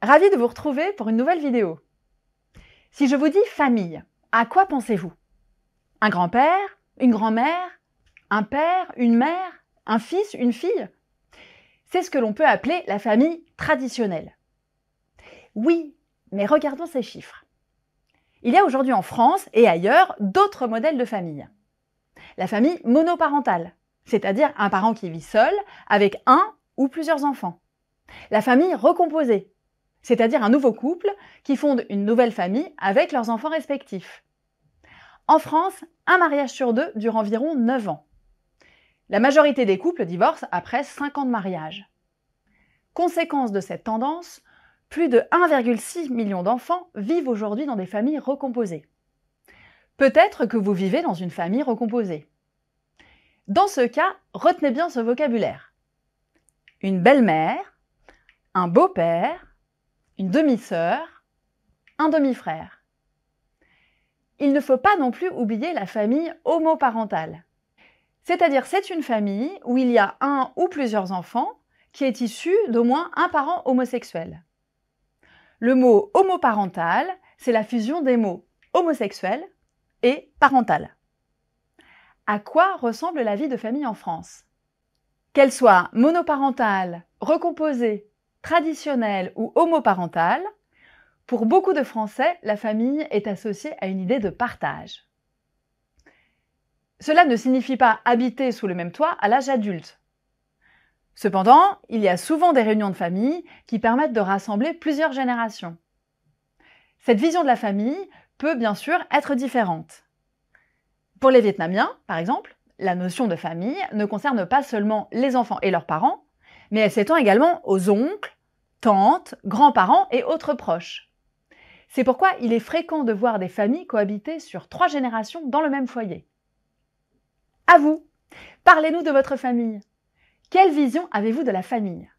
Ravi de vous retrouver pour une nouvelle vidéo. Si je vous dis famille, à quoi pensez-vous? Un grand-père, une grand-mère, un père, une mère, un fils, une fille? C'est ce que l'on peut appeler la famille traditionnelle. Oui, mais regardons ces chiffres. Il y a aujourd'hui en France et ailleurs d'autres modèles de famille. La famille monoparentale, c'est-à-dire un parent qui vit seul avec un ou plusieurs enfants. La famille recomposée, c'est-à-dire un nouveau couple qui fonde une nouvelle famille avec leurs enfants respectifs. En France, un mariage sur deux dure environ 9 ans. La majorité des couples divorcent après 5 ans de mariage. Conséquence de cette tendance, plus de 1,6 million d'enfants vivent aujourd'hui dans des familles recomposées. Peut-être que vous vivez dans une famille recomposée. Dans ce cas, retenez bien ce vocabulaire. Une belle-mère, un beau-père, une demi-sœur, un demi-frère. Il ne faut pas non plus oublier la famille homoparentale. C'est-à-dire c'est une famille où il y a un ou plusieurs enfants qui est issu d'au moins un parent homosexuel. Le mot homoparental, c'est la fusion des mots homosexuel et parental. À quoi ressemble la vie de famille en France? Qu'elle soit monoparentale, recomposée, traditionnelle ou homoparentale, pour beaucoup de Français, la famille est associée à une idée de partage. Cela ne signifie pas habiter sous le même toit à l'âge adulte. Cependant, il y a souvent des réunions de famille qui permettent de rassembler plusieurs générations. Cette vision de la famille peut bien sûr être différente. Pour les Vietnamiens, par exemple, la notion de famille ne concerne pas seulement les enfants et leurs parents, mais elle s'étend également aux oncles, tantes, grands-parents et autres proches. C'est pourquoi il est fréquent de voir des familles cohabiter sur 3 générations dans le même foyer. À vous, parlez-nous de votre famille. Quelle vision avez-vous de la famille?